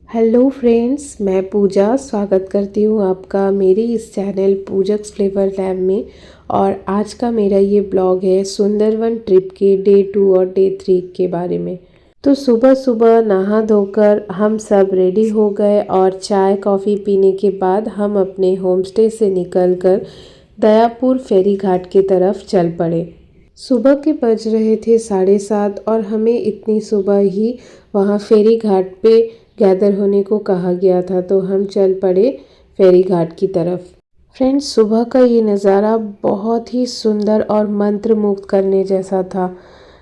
Hello friends, मैं पूजा स्वागत करती हूँ आपका मेरे इस चैनल पूजक्स फ्लेवर लैब में। और आज का मेरा ये ब्लॉग है सुंदरवन ट्रिप के डे 2 और डे 3 के बारे में। तो सुबह सुबह नहा धोकर हम सब रेडी हो गए और चाय कॉफ़ी पीने के बाद हम अपने होम स्टे से निकलकर दयापुर फेरी घाट की तरफ चल पड़े। सुबह के बज रहे थे 7:30 और हमें इतनी सुबह ही वहाँ फेरी घाट पे गैदर होने को कहा गया था, तो हम चल पड़े फेरी घाट की तरफ। फ्रेंड्स, सुबह का ये नज़ारा बहुत ही सुंदर और मंत्रमुग्ध करने जैसा था।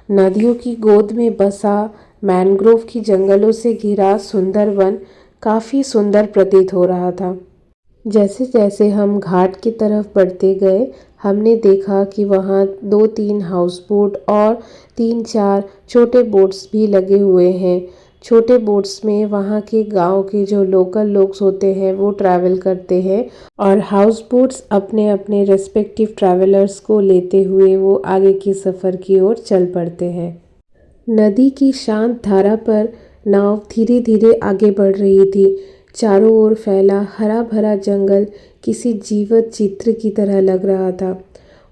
नदियों की गोद में बसा मैंग्रोव की जंगलों से घिरा सुंदर वन काफ़ी सुंदर प्रतीत हो रहा था। जैसे जैसे हम घाट की तरफ बढ़ते गए, हमने देखा कि वहाँ 2-3 हाउस बोट और 3-4 छोटे बोट्स भी लगे हुए हैं। छोटे बोट्स में वहाँ के गांव के जो लोकल लोग होते हैं वो ट्रैवल करते हैं और हाउस बोट्स अपने अपने रेस्पेक्टिव ट्रैवलर्स को लेते हुए वो आगे की सफ़र की ओर चल पड़ते हैं। नदी की शांत धारा पर नाव धीरे धीरे आगे बढ़ रही थी। चारों ओर फैला हरा भरा जंगल किसी जीवत चित्र की तरह लग रहा था।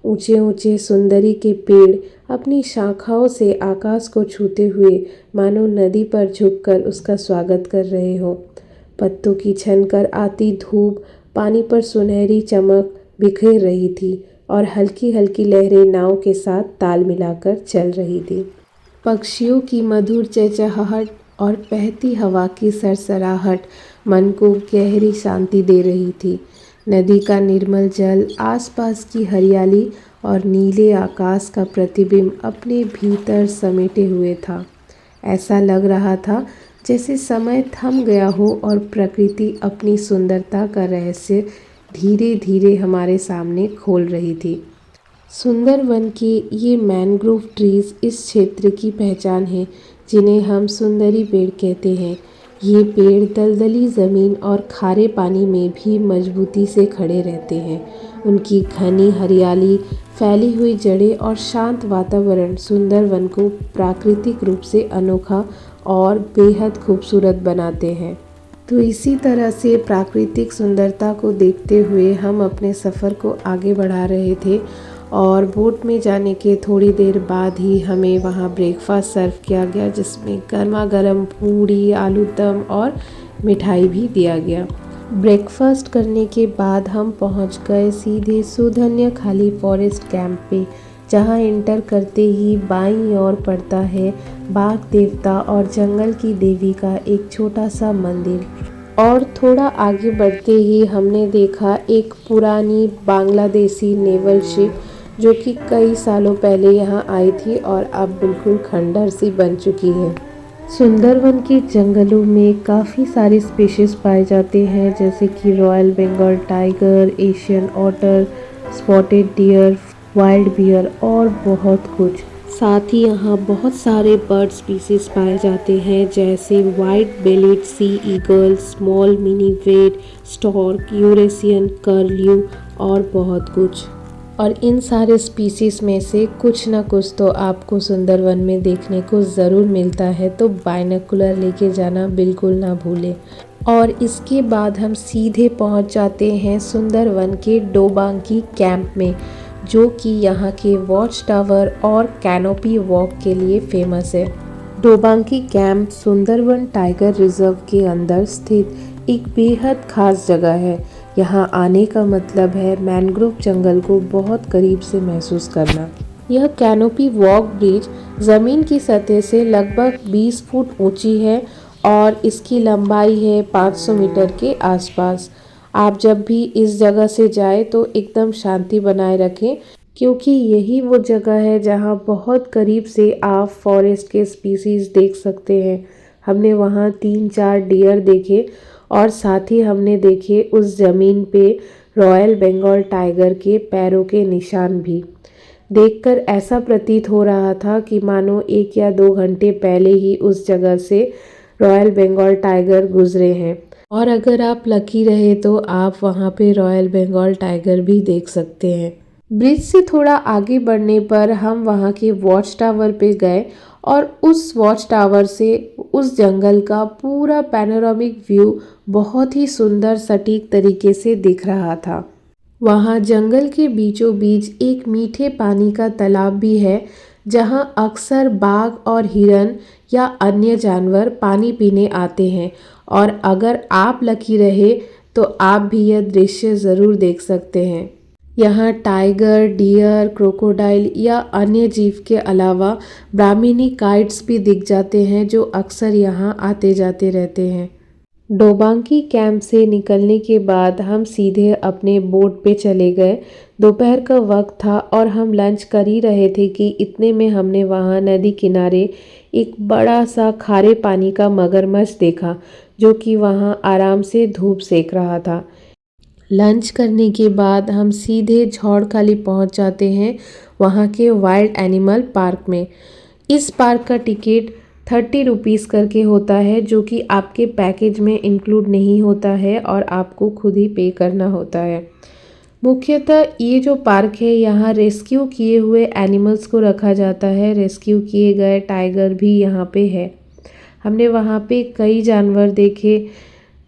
ऊंचे ऊंचे सुंदरी के पेड़ अपनी शाखाओं से आकाश को छूते हुए मानो नदी पर झुककर उसका स्वागत कर रहे हो। पत्तों की छनकर आती धूप पानी पर सुनहरी चमक बिखेर रही थी और हल्की हल्की लहरें नाव के साथ ताल मिलाकर चल रही थी। पक्षियों की मधुर चहचहाहट और बहती हवा की सरसराहट मन को गहरी शांति दे रही थी। नदी का निर्मल जल, आसपास की हरियाली और नीले आकाश का प्रतिबिंब अपने भीतर समेटे हुए था। ऐसा लग रहा था जैसे समय थम गया हो और प्रकृति अपनी सुंदरता का रहस्य धीरे धीरे हमारे सामने खोल रही थी। सुंदरवन के ये मैंग्रोव ट्रीज इस क्षेत्र की पहचान है, जिन्हें हम सुंदरी पेड़ कहते हैं। ये पेड़ दलदली ज़मीन और खारे पानी में भी मजबूती से खड़े रहते हैं। उनकी घनी हरियाली, फैली हुई जड़ें और शांत वातावरण सुंदरवन को प्राकृतिक रूप से अनोखा और बेहद खूबसूरत बनाते हैं। तो इसी तरह से प्राकृतिक सुंदरता को देखते हुए हम अपने सफ़र को आगे बढ़ा रहे थे और बोट में जाने के थोड़ी देर बाद ही हमें वहाँ ब्रेकफास्ट सर्व किया गया, जिसमें गर्मा गर्म पूड़ी, आलू दम और मिठाई भी दिया गया। ब्रेकफास्ट करने के बाद हम पहुँच गए सीधे सुधन्य खाली फॉरेस्ट कैंप पे, जहाँ एंटर करते ही बाईं ओर पड़ता है बाघ देवता और जंगल की देवी का एक छोटा सा मंदिर। और थोड़ा आगे बढ़ते ही हमने देखा एक पुरानी बांग्लादेशी नेवल शिप, जो कि कई सालों पहले यहाँ आई थी और अब बिल्कुल खंडहर सी बन चुकी है। सुंदरवन के जंगलों में काफ़ी सारे स्पीशीज पाए जाते हैं, जैसे कि royal Bengal tiger, Asian otter, spotted deer, wild bear और बहुत कुछ। साथ ही यहाँ बहुत सारे बर्ड स्पीसीज पाए जाते हैं, जैसे वाइट बेलिड सी ईगल, स्मॉल मिनी वेड, स्टॉर्क, यूरेशियन कर्ल्यू और बहुत कुछ। और इन सारे स्पीसीज में से कुछ ना कुछ तो आपको सुंदरवन में देखने को ज़रूर मिलता है, तो बाइनोकुलर लेके जाना बिल्कुल ना भूलें। और इसके बाद हम सीधे पहुंच जाते हैं सुंदरवन के डोबांकी कैंप में, जो कि यहाँ के वॉच टावर और कैनोपी वॉक के लिए फेमस है। डोबांकी कैंप सुंदरवन टाइगर रिजर्व के अंदर स्थित एक बेहद खास जगह है। यहाँ आने का मतलब है मैंग्रोव जंगल को बहुत करीब से महसूस करना। यह कैनोपी वॉक ब्रिज ज़मीन की सतह से लगभग 20 फुट ऊंची है और इसकी लंबाई है 500 मीटर के आसपास। आप जब भी इस जगह से जाए तो एकदम शांति बनाए रखें, क्योंकि यही वो जगह है जहाँ बहुत करीब से आप फॉरेस्ट के स्पीसीज देख सकते हैं। हमने वहाँ 3-4 डियर देखे और साथ ही हमने देखे उस ज़मीन पे रॉयल बंगाल टाइगर के पैरों के निशान भी। देखकर ऐसा प्रतीत हो रहा था कि मानो 1 या 2 घंटे पहले ही उस जगह से रॉयल बंगाल टाइगर गुजरे हैं। और अगर आप लकी रहे तो आप वहाँ पे रॉयल बंगाल टाइगर भी देख सकते हैं। ब्रिज से थोड़ा आगे बढ़ने पर हम वहाँ के वॉच टावर पे गए और उस वॉच टावर से उस जंगल का पूरा पैनोरामिक व्यू बहुत ही सुंदर सटीक तरीके से दिख रहा था। वहाँ जंगल के बीचों बीच एक मीठे पानी का तालाब भी है, जहाँ अक्सर बाघ और हिरन या अन्य जानवर पानी पीने आते हैं, और अगर आप लकी रहे तो आप भी यह दृश्य ज़रूर देख सकते हैं। यहाँ टाइगर, डियर, क्रोकोडाइल या अन्य जीव के अलावा ब्राह्मणी काइट्स भी दिख जाते हैं, जो अक्सर यहाँ आते जाते रहते हैं। डोबांकी कैंप से निकलने के बाद हम सीधे अपने बोट पे चले गए। दोपहर का वक्त था और हम लंच कर ही रहे थे कि इतने में हमने वहाँ नदी किनारे एक बड़ा सा खारे पानी का मगरमच्छ देखा, जो कि वहाँ आराम से धूप सेक रहा था। लंच करने के बाद हम सीधे झौड़खाली पहुँच जाते हैं, वहाँ के वाइल्ड एनिमल पार्क में। इस पार्क का टिकट 30 रुपीज़ करके होता है, जो कि आपके पैकेज में इंक्लूड नहीं होता है और आपको खुद ही पे करना होता है। मुख्यतः ये जो पार्क है, यहाँ रेस्क्यू किए हुए एनिमल्स को रखा जाता है। रेस्क्यू किए गए टाइगर भी यहाँ पे है। हमने वहाँ पे कई जानवर देखे,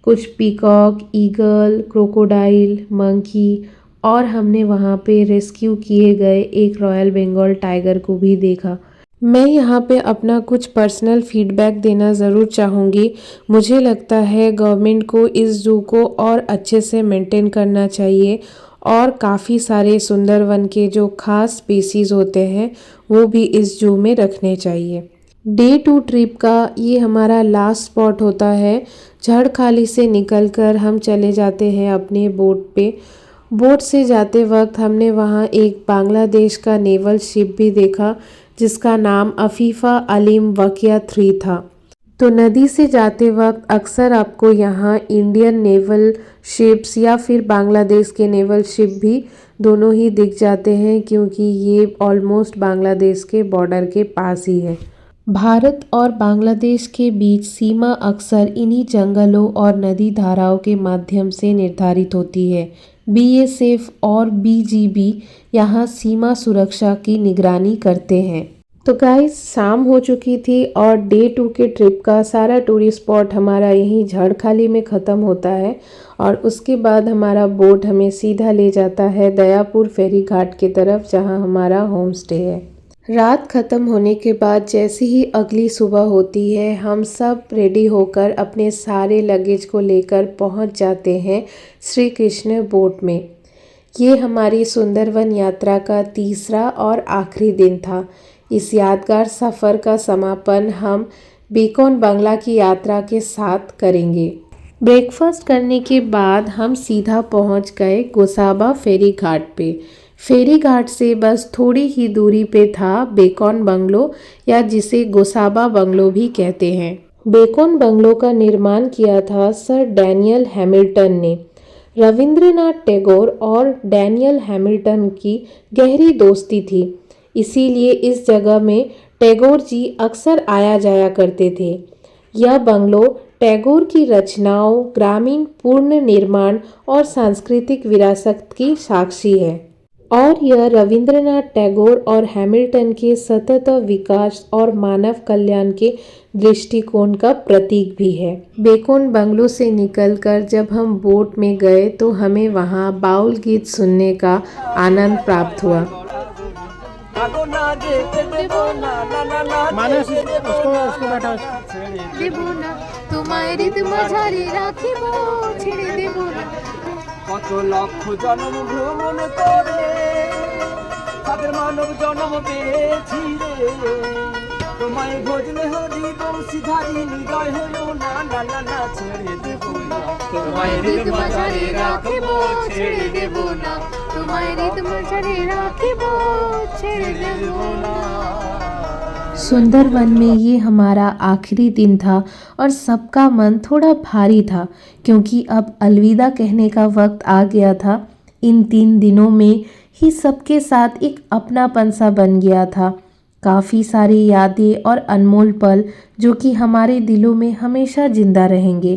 कुछ पीकॉक, ईगल, क्रोकोडाइल, मंकी, और हमने वहाँ पे रेस्क्यू किए गए एक रॉयल बंगाल टाइगर को भी देखा। मैं यहाँ पे अपना कुछ पर्सनल फीडबैक देना ज़रूर चाहूँगी। मुझे लगता है गवर्नमेंट को इस ज़ू को और अच्छे से मेंटेन करना चाहिए, और काफ़ी सारे सुंदरवन के जो खास स्पीसीज़ होते हैं वो भी इस ज़ू में रखने चाहिए। डे 2 ट्रिप का ये हमारा लास्ट स्पॉट होता है। झड़खाली से निकलकर हम चले जाते हैं अपने बोट पे। बोट से जाते वक्त हमने वहाँ एक बांग्लादेश का नेवल शिप भी देखा, जिसका नाम अफीफ़ा अलीम वकिया 3 था। तो नदी से जाते वक्त अक्सर आपको यहाँ इंडियन नेवल शिप्स या फिर बांग्लादेश के नेवल शिप भी दोनों ही दिख जाते हैं, क्योंकि ये ऑलमोस्ट बांग्लादेश के बॉर्डर के पास ही है। भारत और बांग्लादेश के बीच सीमा अक्सर इन्हीं जंगलों और नदी धाराओं के माध्यम से निर्धारित होती है। बीएसएफ और बीजीबी यहाँ सीमा सुरक्षा की निगरानी करते हैं। तो गाइस, शाम हो चुकी थी और डे 2 के ट्रिप का सारा टूरिस्ट स्पॉट हमारा यहीं झड़खाली में ख़त्म होता है, और उसके बाद हमारा बोट हमें सीधा ले जाता है दयापुर फेरी घाट की तरफ, जहां हमारा होम स्टे है। रात ख़त्म होने के बाद जैसे ही अगली सुबह होती है, हम सब रेडी होकर अपने सारे लगेज को लेकर पहुंच जाते हैं श्री कृष्ण बोट में। ये हमारी सुंदरवन यात्रा का तीसरा और आखिरी दिन था। इस यादगार सफ़र का समापन हम बेकन बंगला की यात्रा के साथ करेंगे। ब्रेकफास्ट करने के बाद हम सीधा पहुंच गए गोसाबा फेरी घाट पे। फेरी घाट से बस थोड़ी ही दूरी पे था बेकन बंगलो, या जिसे गोसाबा बंगलो भी कहते हैं। बेकन बंगलो का निर्माण किया था सर डैनियल हैमिल्टन ने। रविंद्रनाथ टैगोर और डैनियल हैमिल्टन की गहरी दोस्ती थी, इसीलिए इस जगह में टैगोर जी अक्सर आया जाया करते थे। यह बंगलो टैगोर की रचनाओं, ग्रामीण पुनर्निर्माण और सांस्कृतिक विरासत की साक्षी है, और यह रविंद्रनाथ टैगोर और हैमिल्टन के सतत विकास और मानव कल्याण के दृष्टिकोण का प्रतीक भी है। बेकन बंगलो से निकलकर जब हम बोट में गए तो हमें वहाँ बाउल गीत सुनने का आनंद प्राप्त हुआ। কত লক্ষ জন্ম ভ্রমণ করে তাদের মানব জন্ম পেয়েছি রে, তোমায় ভজলে হরি বংশীধারী হৃদয় হলো না না না না ছেড়ে দেব না, তোমায় হৃদ মাঝারে রাখিব ছেড়ে দেব না, তোমায় হৃদ মাঝারে রাখিব ছেড়ে দেব না। सुंदरवन में ये हमारा आखिरी दिन था और सबका मन थोड़ा भारी था, क्योंकि अब अलविदा कहने का वक्त आ गया था। इन 3 दिनों में ही सबके साथ एक अपनापन सा बन गया था। काफ़ी सारी यादें और अनमोल पल जो कि हमारे दिलों में हमेशा जिंदा रहेंगे।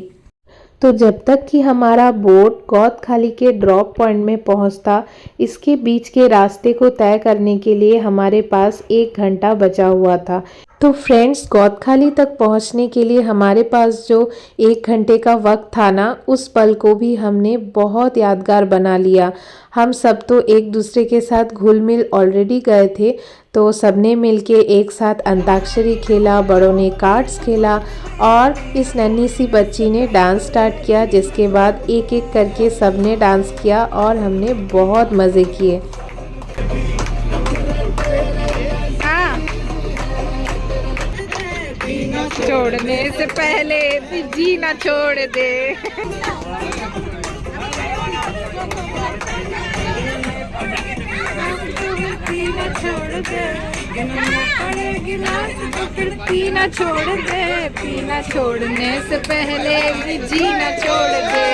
तो जब तक कि हमारा बोट गौतखाली के ड्रॉप पॉइंट में पहुंचता, इसके बीच के रास्ते को तय करने के लिए हमारे पास 1 घंटा बचा हुआ था। तो फ्रेंड्स, गौदखाली तक पहुंचने के लिए हमारे पास जो 1 घंटे का वक्त था ना, उस पल को भी हमने बहुत यादगार बना लिया। हम सब तो एक दूसरे के साथ घुल मिल ऑलरेडी गए थे, तो सबने मिलके एक साथ अंताक्षरी खेला, बड़ों ने कार्ड्स खेला और इस नन्ही सी बच्ची ने डांस स्टार्ट किया, जिसके बाद एक एक करके सबने डांस किया और हमने बहुत मज़े किए। छोड़ने से पहले भी जीना छोड़ दे। पीना छोड़ दे, तो फिर पीना छोड़ दे, पीना छोड़ने से पहले भी जीना छोड़ दे।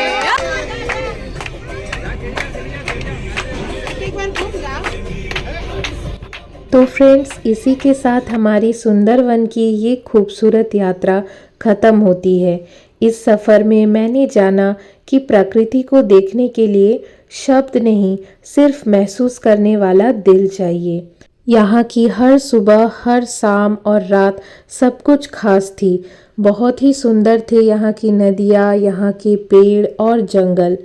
तो फ्रेंड्स, इसी के साथ हमारी सुंदरवन की ये खूबसूरत यात्रा ख़त्म होती है। इस सफ़र में मैंने जाना कि प्रकृति को देखने के लिए शब्द नहीं, सिर्फ महसूस करने वाला दिल चाहिए। यहाँ की हर सुबह, हर शाम और रात सब कुछ खास थी। बहुत ही सुंदर थे यहाँ की नदियाँ, यहाँ के पेड़ और जंगल।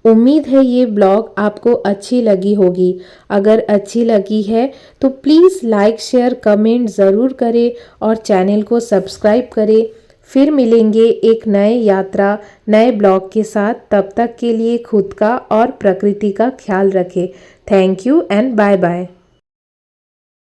उम्मीद है ये ब्लॉग आपको अच्छी लगी होगी। अगर अच्छी लगी है तो प्लीज़ लाइक, शेयर, कमेंट ज़रूर करें और चैनल को सब्सक्राइब करें। फिर मिलेंगे एक नए यात्रा, नए ब्लॉग के साथ। तब तक के लिए खुद का और प्रकृति का ख्याल रखें। Thank you and bye bye.